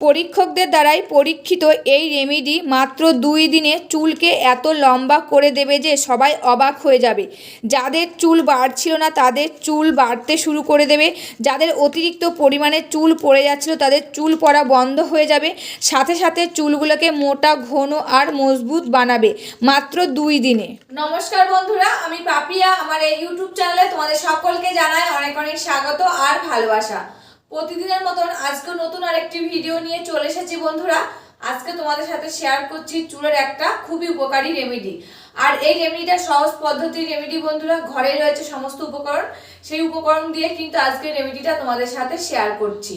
পরীক্ষকদের দ্বারাই পরীক্ষিত এই রেমেডি মাত্র 2 দিনে চুলকে এত লম্বা করে দেবে যে সবাই অবাক হয়ে যাবে। যাদের চুল বাড়ছিল না তাদের চুল বাড়তে শুরু করে দেবে, যাদের অতিরিক্ত পরিমাণে চুল পড়ে যাচ্ছিল তাদের চুল পড়া বন্ধ হয়ে যাবে, সাথে সাথে চুলগুলোকে মোটা, ঘন আর মজবুত বানাবে মাত্র 2 দিনে। নমস্কার বন্ধুরা, আমি পাপিয়া। আমার এই ইউটিউব চ্যানেলে তোমাদের সকলকে জানাই অনেক অনেক স্বাগত আর ভালোবাসা। প্রতিদিনের মতন আজকে নতুন আরেকটি ভিডিও নিয়ে চলে এসেছি বন্ধুরা। আজকে তোমাদের সাথে শেয়ার করছি চুলের একটা খুবই উপকারী রেমেডি। আর এই রেমেডিটা সহজ পদ্ধতির রেমেডি বন্ধুরা, ঘরে রয়েছে সমস্ত উপকরণ, সেই উপকরণ দিয়ে কিন্তু আজকে রেমেডিটা তোমাদের সাথে শেয়ার করছি।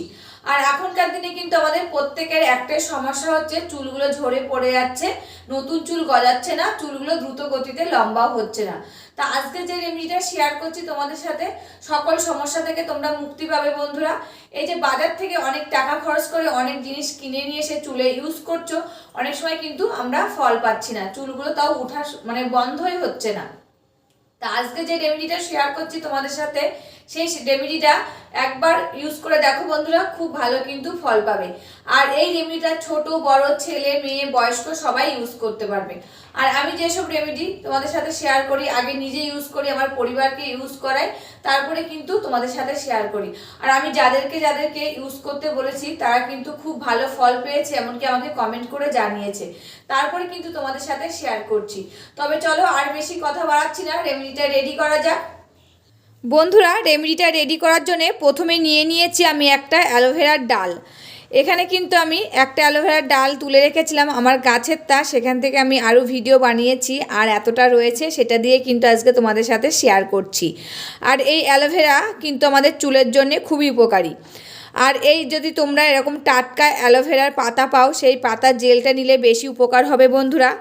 আর এখনকার দিনে কিন্তু আমাদের প্রত্যেকের একটাই সমস্যা হচ্ছে, চুলগুলো ঝরে পড়ে যাচ্ছে, নতুন চুল গজাচ্ছে না, চুলগুলো দ্রুত গতিতে লম্বা হচ্ছে না। তা আজকে যে রেমেডিটা শেয়ার করছি তোমাদের সাথে, সকল সমস্যা থেকে তোমরা মুক্তি পাবে বন্ধুরা। এই যে বাজার থেকে অনেক টাকা খরচ করে অনেক জিনিস কিনে নিয়ে এসে চুলে ইউজ করছো, অনেক সময় কিন্তু আমরা ফল পাচ্ছি না, চুলগুলো তাও উঠা বন্ধই হচ্ছে না। তা আজকে যে রেমেডিটা শেয়ার করছি তোমাদের সাথে, সেই রেমেডিটা একবার ইউজ করে দেখো বন্ধুরা, খুব ভালো কিন্তু ফল পাবে। আর এই রেমেডিটা ছোট বড়, ছেলে মেয়ে বয়স্ক সবাই ইউজ করতে পারবে। আর আমি যেসব রেমেডি তোমাদের সাথে শেয়ার করি, আগে নিজে ইউজ করি, আমার পরিবারকে ইউজ করাই, তারপরে কিন্তু তোমাদের সাথে শেয়ার করি। আর আমি যাদেরকে ইউজ করতে বলেছি তারা কিন্তু খুব ভালো ফল পেয়েছে, এমনকি আমাকে কমেন্ট করে জানিয়েছে, তারপরে কিন্তু তোমাদের সাথে শেয়ার করছি। তবে চলো আর বেশি কথা বাড়াচ্ছি না, রেমেডিটা রেডি করা যাক। বন্ধুরা, রেমেডিটা রেডি করার জন্য প্রথমে নিয়ে নিয়েছি আমি একটা অ্যালোভেরার ডাল। এখানে কিন্তু আমি একটা অ্যালোভেরার ডাল তুলে রেখেছিলাম আমার গাছের, সেখান থেকে আমি আরও ভিডিও বানিয়েছি, আর এতটা রয়েছে সেটা দিয়ে কিন্তু আজকে তোমাদের সাথে শেয়ার করছি। আর এই অ্যালোভেরা কিন্তু আমাদের চুলের জন্য খুবই উপকারী। আর এই যদি তোমরা এরকম টাটকা অ্যালোভেরার পাতা পাও, সেই পাতার জেলটা নিলে বেশি উপকার হবে বন্ধুরা।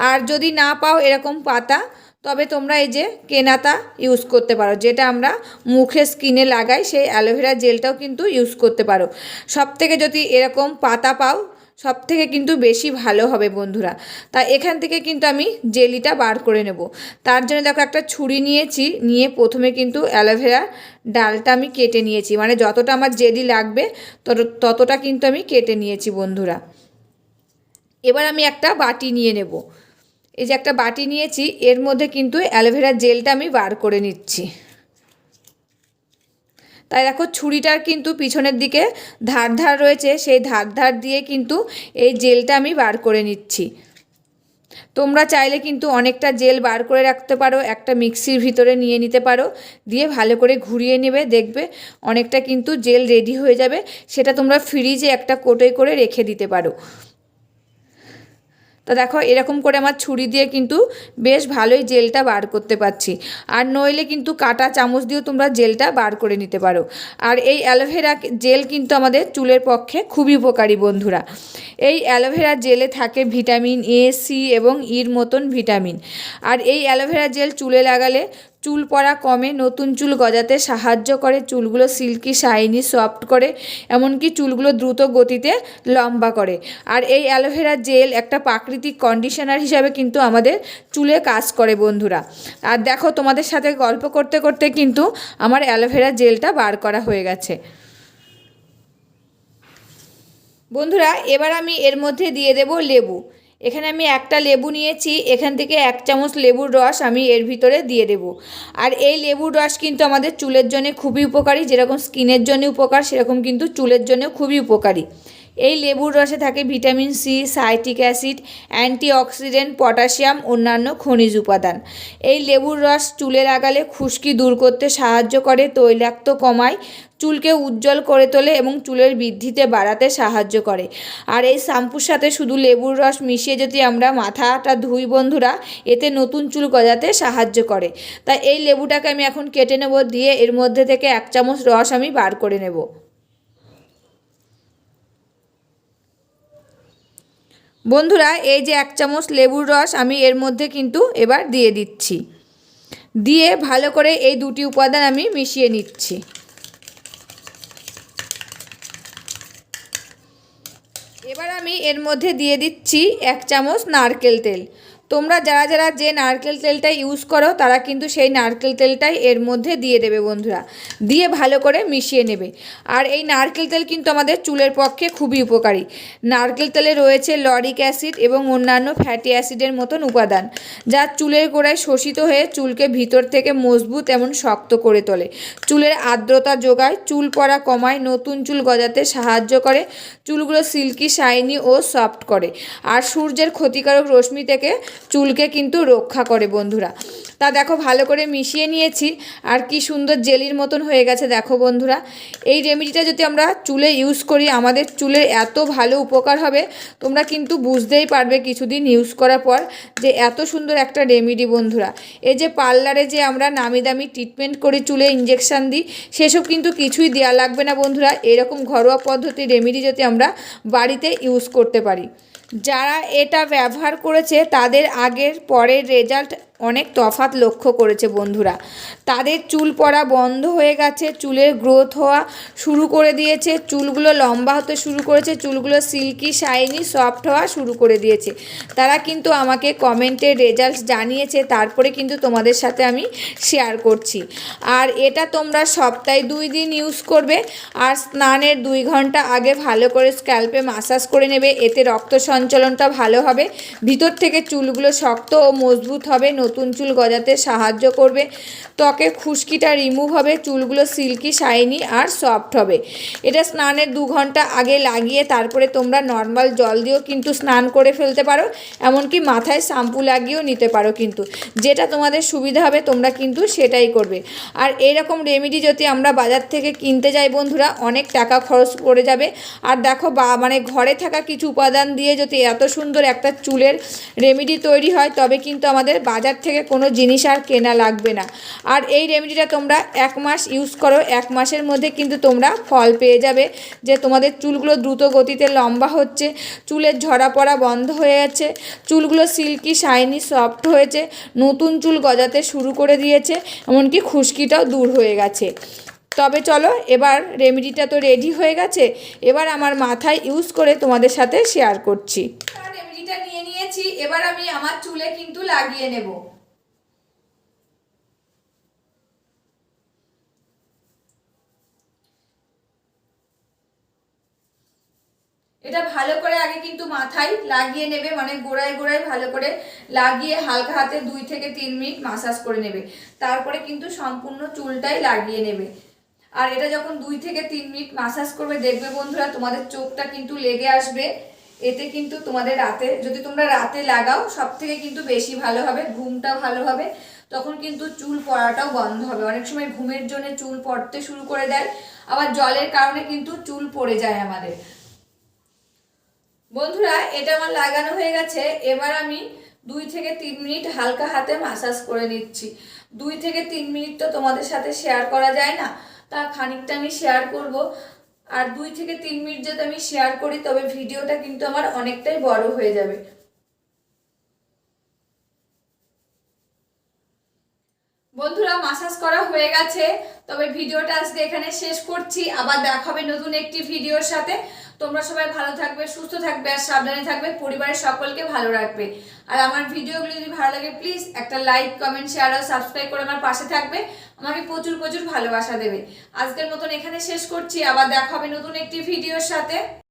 আর যদি না পাও এরকম পাতা, তবে তোমরা এই যে কেনাতা ইউজ করতে পারো, যেটা আমরা মুখে স্কিনে লাগাই, সেই অ্যালোভেরা জেলটাও কিন্তু ইউজ করতে পারো। সব থেকে যদি এরকম পাতা পাও সব থেকে কিন্তু বেশি ভালো হবে বন্ধুরা। তা এখান থেকে কিন্তু আমি জেলিটা বার করে নেব। তার জন্য দেখো একটা ছুরি নিয়েছি, নিয়ে প্রথমে কিন্তু অ্যালোভেরা ডালটা আমি কেটে নিয়েছি, মানে যতটা আমার জেলি লাগবে ততটা কিন্তু আমি কেটে নিয়েছি বন্ধুরা। এবার আমি একটা বাটি নিয়ে নেব। এই যে একটা বাটি নিয়েছি, এর মধ্যে কিন্তু অ্যালোভেরা জেলটা আমি বার করে নিচ্ছি। তাই দেখো ছুরিটার কিন্তু পিছনের দিকে ধার রয়েছে, সেই ধার দিয়ে কিন্তু এই জেলটা আমি বার করে নিচ্ছি। তোমরা চাইলে কিন্তু অনেকটা জেল বার করে রাখতে পারো, একটা মিক্সির ভিতরে নিয়ে নিতে পারো, দিয়ে ভালো করে ঘুরিয়ে নেবে, দেখবে অনেকটা কিন্তু জেল রেডি হয়ে যাবে। সেটা তোমরা ফ্রিজে একটা কোটোয় করে রেখে দিতে পারো। তো দেখো এরকম করে আমার ছুরি দিয়ে কিন্তু বেশ ভালোই জেলটা বার করতে পারছি। আর নইলে কিন্তু কাঁটা চামচ দিয়েও তোমরা জেলটা বার করে নিতে পারো। আর এই অ্যালোভেরা জেল কিন্তু আমাদের চুলের পক্ষে খুবই উপকারী বন্ধুরা। এই অ্যালোভেরা জেলে থাকে ভিটামিন এ, সি এবং ইর মতন ভিটামিন। আর এই অ্যালোভেরা জেল চুলে লাগালে চুল পড়া কমে, নতুন চুল গজাতে সাহায্য করে, চুলগুলো সিল্কি শাইনি সফট করে, এমনকি চুলগুলো দ্রুত গতিতে লম্বা করে। আর এই অ্যালোভেরা জেল একটা প্রাকৃতিক কন্ডিশনার হিসাবে কিন্তু আমাদের চুলে কাজ করে বন্ধুরা। আর দেখো তোমাদের সাথে গল্প করতে করতে কিন্তু আমার অ্যালোভেরা জেলটা বার করা হয়ে গেছে বন্ধুরা। এবার আমি এর মধ্যে দিয়ে দেব লেবু। এখানে আমি একটা লেবু নিয়েছি, এখান থেকে 1 চামচ লেবুর রস আমি এর ভিতরে দিয়ে দেব। আর এই লেবুর রস কিন্তু আমাদের চুলের জন্য খুবই উপকারী, যেরকম স্কিনের জন্য উপকার সেরকম কিন্তু চুলের জন্য খুবই উপকারী। এই লেবুর রসে থাকে vitamin C, citric acid, antioxidant, potassium, অন্যান্য খনিজ উপাদান। এই লেবুর রস চুলে লাগালে খুশকি দূর করতে সাহায্য করে, তৈলাক্ত কমায়, চুলকে উজ্জ্বল করে তোলে এবং চুলের বৃদ্ধিতে বাড়াতে সাহায্য করে। আর এই শ্যাম্পুর সাথে শুধু লেবুর রস মিশিয়ে যদি আমরা মাথাটা ধুই বন্ধুরা, এতে নতুন চুল গজাতে সাহায্য করে। তাই এই লেবুটাকে আমি এখন কেটে নেব, দিয়ে এর মধ্যে থেকে 1 চামচ রস আমি বার করে নেব। বন্ধুরা এই যে 1 চামচ লেবুর রস আমি এর মধ্যে কিন্তু এবার দিয়ে দিচ্ছি, দিয়ে ভালো করে এই দুটি উপাদান আমি মিশিয়ে নিচ্ছি। এবার আমি এর মধ্যে দিয়ে দিচ্ছি 1 চামচ নারকেল তেল। তোমরা যারা যারা যে নারকেল তেলটা ইউজ করো তারা কিন্তু সেই নারকেল তেলটাই এর মধ্যে দিয়ে দেবে বন্ধুরা, দিয়ে ভালো করে মিশিয়ে নেবে। আর এই নারকেল তেল কিন্তু আমাদের চুলের পক্ষে খুবই উপকারী। নারকেল তেলে রয়েছে লরিক অ্যাসিড এবং অন্যান্য ফ্যাটি অ্যাসিডের মতন উপাদান, যা চুলের গোড়ায় শোষিত হয়ে চুলকে ভিতর থেকে মজবুত এবং শক্ত করে তোলে, চুলের আর্দ্রতা যোগায়, চুল পড়া কমায়, নতুন চুল গজাতে সাহায্য করে, চুলগুলো সিল্কি শাইনি ও সফট করে, আর সূর্যের ক্ষতিকারক রশ্মি থেকে চুলকে কিন্তু রক্ষা করে বন্ধুরা। তা দেখো ভালো করে মিশিয়ে নিয়েছি আর কি সুন্দর জেলির মতন হয়ে গেছে দেখো বন্ধুরা। এই রেমেডিটা যদি আমরা চুলে ইউজ করি আমাদের চুলের এত ভালো উপকার হবে, তোমরা কিন্তু বুঝতেই পারবে কিছুদিন ইউজ করার পর যে এত সুন্দর একটা রেমেডি বন্ধুরা। এই যে পার্লারে যে আমরা নামি দামি ট্রিটমেন্ট করি, চুলে ইঞ্জেকশান দিই, সেসব কিন্তু কিছুই দেওয়া লাগবে না বন্ধুরা। এরকম ঘরোয়া পদ্ধতির রেমেডি যদি আমরা বাড়িতে ইউজ করতে পারি, যারা এটা ব্যবহার করেছে তাদের আগের পরের রেজাল্ট অনেক তফাৎ লক্ষ্য করেছে বন্ধুরা। তাদের চুল পড়া বন্ধ হয়ে গেছে, চুলের গ্রোথ হওয়া শুরু করে দিয়েছে, চুলগুলো লম্বা হতে শুরু করেছে, চুলগুলো সিল্কি শাইনি সফট হওয়া শুরু করে দিয়েছে। তারা কিন্তু আমাকে কমেন্টে রেজাল্ট জানিয়েছে, তারপরে কিন্তু তোমাদের সাথে আমি শেয়ার করছি। আর এটা তোমরা সপ্তাহে 2 দিন ইউজ করবে, আর স্নানের 2 ঘন্টা আগে ভালো করে স্ক্যাল্পে মাসাজ করে নেবে। এতে রক্ত সঞ্চালনটা ভালো হবে, ভিতর থেকে চুলগুলো শক্ত ও মজবুত হবে, নতুন চুল গজাতে সাহায্য করবে, ত্বকের খুশকিটা রিমুভ হবে, চুলগুলো সিল্কি শাইনি আর সফট হবে। এটা স্নানের 2 ঘন্টা আগে লাগিয়ে তারপরে তোমরা নর্মাল জল দিয়েও কিন্তু স্নান করে ফেলতে পারো, এমনকি মাথায় শ্যাম্পু লাগিয়েও নিতে পারো, কিন্তু যেটা তোমাদের সুবিধা হবে তোমরা কিন্তু সেটাই করবে। আর এইরকম রেমেডি যদি আমরা বাজার থেকে কিনতে যাই বন্ধুরা অনেক টাকা খরচ পড়ে যাবে। আর দেখো মানে ঘরে থাকা কিছু উপাদান দিয়ে যদি এত সুন্দর একটা চুলের রেমেডি তৈরি হয় তবে কিন্তু আমাদের বাজার থেকে কোনো জিনিস আর কেনা লাগবে না। আর এই রেমেডিটা তোমরা 1 মাস ইউজ করো, 1 মাসের মধ্যে কিন্তু তোমরা ফল পেয়ে যাবে, যে তোমাদের চুলগুলো দ্রুত গতিতে লম্বা হচ্ছে, চুলের ঝরা পড়া বন্ধ হয়ে যাচ্ছে, চুলগুলো সিল্কি শাইনি সফট হয়েছে, নতুন চুল গজাতে শুরু করে দিয়েছে, এমনকি খুশকিটাও দূর হয়ে গেছে। তবে চলো এবার রেমেডিটা তো রেডি হয়ে গেছে, এবার আমার মাথায় ইউজ করে তোমাদের সাথে শেয়ার করছি। রেমেডিটা নিয়ে নিয়েছি, এবার আমি আমার চুলে কিন্তু লাগিয়ে নেব। এটা ভালো করে আগে কিন্তু মাথায় লাগিয়ে নেবে, মানে গোড়ায় গোড়ায় ভালো করে লাগিয়ে হালকা হাতে 2 থেকে 3 মিনিট মাসাজ করে নেবে, তারপরে কিন্তু সম্পূর্ণ চুলটাই লাগিয়ে নেবে। আর এটা যখন 2 থেকে 3 মিনিট মাসাজ করবে দেখবে বন্ধুরা তোমাদের চোখটা কিন্তু লেগে আসবে। এতে কিন্তু তোমাদের রাতে, যদি তোমরা রাতে লাগাও সব থেকে কিন্তু বেশি ভালো হবে, ঘুমটা ভালো হবে, তখন কিন্তু চুল পড়াটাও বন্ধ হবে। অনেক সময় ঘুমের জন্য চুল পড়তে শুরু করে দেয়, আবার জলের কারণে কিন্তু চুল পড়ে যায় আমাদের। বন্ধুরা এটা আমার লাগানো হয়ে গেছে, এবার আমি 2 থেকে 3 মিনিট হালকা হাতে মাসাজ করে নিচ্ছি। 2 থেকে 3 মিনিট তো তোমাদের সাথে শেয়ার করা যায় না, তা খানিকটা আমি শেয়ার করব। আর 2 থেকে 3 মিনিট যদি আমি শেয়ার করি তবে ভিডিওটা কিন্তু আমার অনেকটাই বড় হয়ে যাবে। বন্ধুরা মাসাজ করা হয়ে গেছে, তবে ভিডিওটা আজকে এখানে শেষ করছি। আবার দেখা হবে নতুন একটি ভিডিওর সাথে। তোমরা সবাই ভালো থাকবে, সুস্থ থাকবে আর সাবধানে থাকবে, পরিবারের সকলকে ভালো রাখবে। আর আমার ভিডিওগুলো যদি ভালো লাগে প্লিজ একটা লাইক, কমেন্ট, শেয়ার আর সাবস্ক্রাইব করে আমার পাশে থাকবে, আমাকে প্রচুর প্রচুর ভালোবাসা দেবে। আজকের মতন এখানে শেষ করছি, আবার দেখা হবে নতুন একটি ভিডিওর সাথে।